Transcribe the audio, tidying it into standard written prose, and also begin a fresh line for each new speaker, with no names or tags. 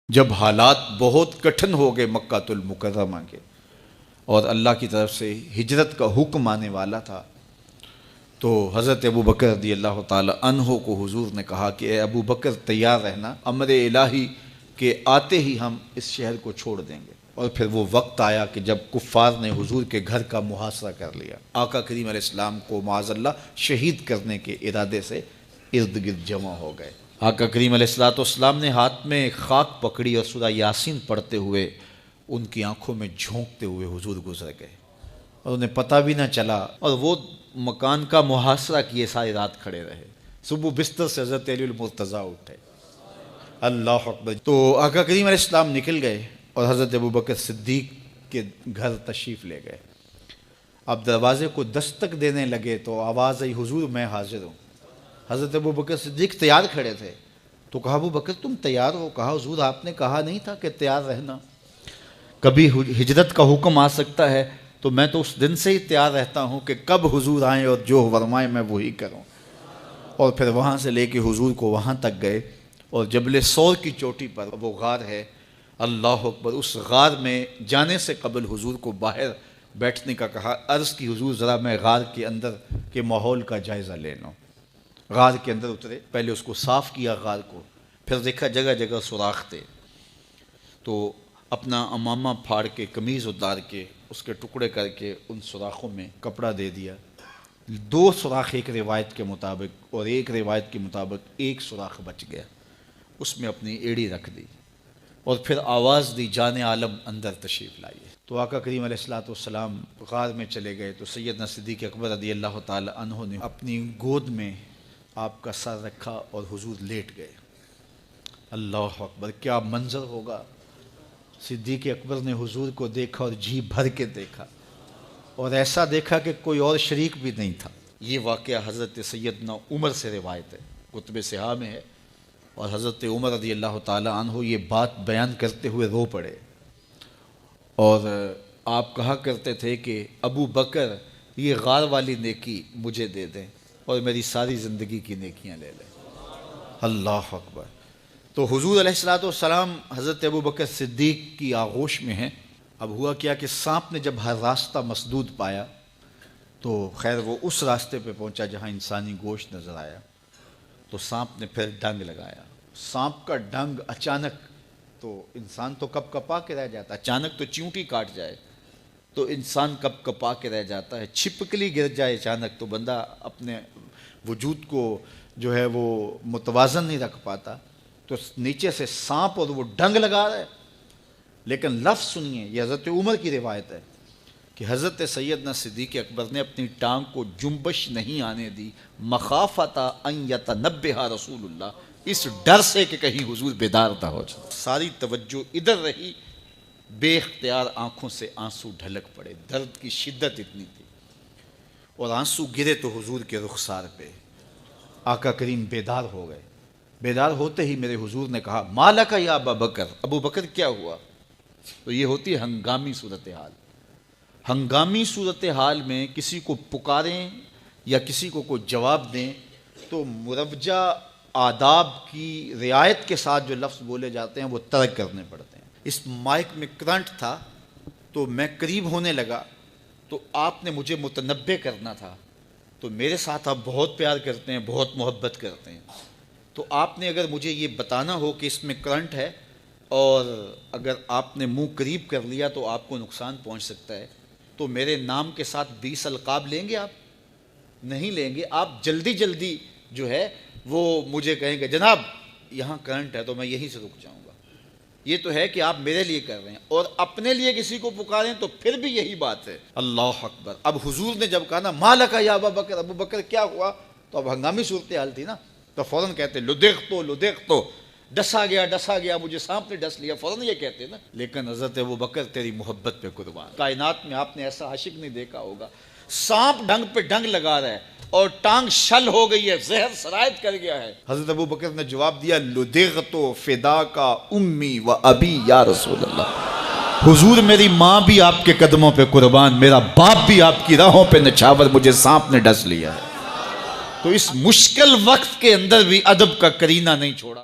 جب حالات بہت کٹھن ہو گئے مکہ المکرمہ کے اور اللہ کی طرف سے ہجرت کا حکم آنے والا تھا، تو حضرت ابو بکر رضی اللہ تعالی عنہ کو حضور نے کہا کہ اے ابو بکر تیار رہنا، امر الہی کے آتے ہی ہم اس شہر کو چھوڑ دیں گے۔ اور پھر وہ وقت آیا کہ جب کفار نے حضور کے گھر کا محاصرہ کر لیا، آقا کریم علیہ السلام کو معاذ اللہ شہید کرنے کے ارادے سے ارد گرد جمع ہو گئے۔ آقا کریم علیہ السلام نے ہاتھ میں خاک پکڑی اور سورہ یاسین پڑھتے ہوئے ان کی آنکھوں میں جھونکتے ہوئے حضور گزر گئے اور انہیں پتہ بھی نہ چلا، اور وہ مکان کا محاصرہ کیے ساری رات کھڑے رہے۔ صبح بستر سے حضرت علی المرتضیٰ اٹھے، اللہ اکبر، تو آقا کریم علیہ السلام نکل گئے اور حضرت ابو بکر صدیق کے گھر تشریف لے گئے۔ اب دروازے کو دستک دینے لگے تو آواز آئی، حضور میں حاضر ہوں۔ حضرت ابو بکر صدیق تیار کھڑے تھے، تو کہا ابو بکر تم تیار ہو؟ کہا حضور آپ نے کہا نہیں تھا کہ تیار رہنا، کبھی ہجرت کا حکم آ سکتا ہے تو میں تو اس دن سے ہی تیار رہتا ہوں کہ کب حضور آئیں اور جو فرمائیں میں وہی کروں۔ اور پھر وہاں سے لے کے حضور کو وہاں تک گئے، اور جبل سور کی چوٹی پر وہ غار ہے، اللہ اکبر، اس غار میں جانے سے قبل حضور کو باہر بیٹھنے کا کہا، عرض کی حضور ذرا میں غار کے اندر کے ماحول کا جائزہ لے لوں۔ غار کے اندر اترے، پہلے اس کو صاف کیا غار کو، پھر دیکھا جگہ جگہ سوراخ تھے، تو اپنا امامہ پھاڑ کے قمیض اتار کے اس کے ٹکڑے کر کے ان سوراخوں میں کپڑا دے دیا۔ 2 سوراخ ایک روایت کے مطابق، اور ایک روایت کے مطابق 1 سوراخ بچ گیا، اس میں اپنی ایڑی رکھ دی، اور پھر آواز دی جان عالم اندر تشریف لائیے۔ تو آقا کریم علیہ السلام غار میں چلے گئے تو سیدنا صدیق اکبر رضی اللہ تعالی عنہ نے اپنی گود میں آپ کا سر رکھا اور حضور لیٹ گئے۔ اللہ اکبر، کیا منظر ہوگا! صدیق اکبر نے حضور کو دیکھا اور جی بھر کے دیکھا، اور ایسا دیکھا کہ کوئی اور شریک بھی نہیں تھا۔ یہ واقعہ حضرت سیدنا عمر سے روایت ہے، کتب صحاح میں ہے، اور حضرت عمر رضی اللہ تعالی عنہ یہ بات بیان کرتے ہوئے رو پڑے، اور آپ کہا کرتے تھے کہ ابو بکر یہ غار والی نیکی مجھے دے دیں اور میری ساری زندگی کی نیکیاں لے لیں۔ اللہ اکبر۔ تو حضور علیہ السلام حضرت ابو بکر صدیق کی آغوش میں ہیں۔ اب ہوا کیا کہ سانپ نے جب ہر راستہ مسدود پایا تو خیر وہ اس راستے پہ پہنچا جہاں انسانی گوشت نظر آیا، تو سانپ نے پھر ڈنگ لگایا۔ سانپ کا ڈنگ اچانک، تو انسان تو کپ کپا کے رہ جاتا ہے، اچانک تو چیونٹی کاٹ جائے تو انسان کپ کپا کے رہ جاتا ہے، چھپکلی گر جائے اچانک تو بندہ اپنے وجود کو جو ہے وہ متوازن نہیں رکھ پاتا، تو نیچے سے سانپ اور وہ ڈنگ لگا رہا ہے۔ لیکن لفظ سنیے، یہ حضرت عمر کی روایت ہے کہ حضرت سیدنا صدیق اکبر نے اپنی ٹانگ کو جنبش نہیں آنے دی، مخافۃ ان یتنبہ رسول اللہ، اس ڈر سے کہ کہیں حضور بیدار نہ ہو جائے۔ ساری توجہ ادھر رہی، بے اختیار آنکھوں سے آنسو ڈھلک پڑے، درد کی شدت اتنی تھی، اور آنسو گرے تو حضور کے رخسار پہ۔ آقا کریم بیدار ہو گئے۔ بیدار ہوتے ہی میرے حضور نے کہا، ما لک یا ابا بکر، ابو بکر کیا ہوا؟ تو یہ ہوتی ہے ہنگامی صورتحال۔ ہنگامی صورتحال میں کسی کو پکاریں یا کسی کو کوئی جواب دیں تو مروجہ آداب کی رعایت کے ساتھ جو لفظ بولے جاتے ہیں وہ ترک کرنے پڑتے ہیں۔ اس مائک میں کرنٹ تھا تو میں قریب ہونے لگا تو آپ نے مجھے متنبہ کرنا تھا، تو میرے ساتھ آپ بہت پیار کرتے ہیں، بہت محبت کرتے ہیں، تو آپ نے اگر مجھے یہ بتانا ہو کہ اس میں کرنٹ ہے اور اگر آپ نے منہ قریب کر لیا تو آپ کو نقصان پہنچ سکتا ہے، تو میرے نام کے ساتھ 20 القاب لیں گے؟ آپ نہیں لیں گے، آپ جلدی جلدی جو ہے وہ مجھے کہیں گے جناب یہاں کرنٹ ہے، تو میں یہیں سے رک جاؤں گا۔ یہ تو ہے کہ آپ میرے لیے کر رہے ہیں، اور اپنے لیے کسی کو پکاریں تو پھر بھی یہی بات ہے۔ اللہ اکبر۔ اب حضور نے جب کہا نا ما لک یا ابا بکر، ابو بکر کیا ہوا، تو اب ہنگامی صورتحال تھی نا، تو فوراً کہتے لدغت، ڈسا گیا، مجھے سانپ نے ڈس لیا، فوراً یہ کہتے نا۔ لیکن حضرت ابو بکر تیری محبت پہ قربان، کائنات میں آپ نے ایسا عاشق نہیں دیکھا ہوگا، سانپ ڈنگ پہ ڈنگ لگا رہا ہے اور ٹانگ شل ہو گئی ہے، زہر سرایت کر گیا ہے۔ حضرت ابو بکر نے جواب دیا، لدغت فداک امی و ابی یا رسول اللہ، حضور میری ماں بھی آپ کے قدموں پہ قربان، میرا باپ بھی آپ کی راہوں پہ نچھاور، مجھے سانپ نے ڈس لیا ہے۔ تو اس مشکل وقت کے اندر بھی ادب کا کرینہ نہیں چھوڑا۔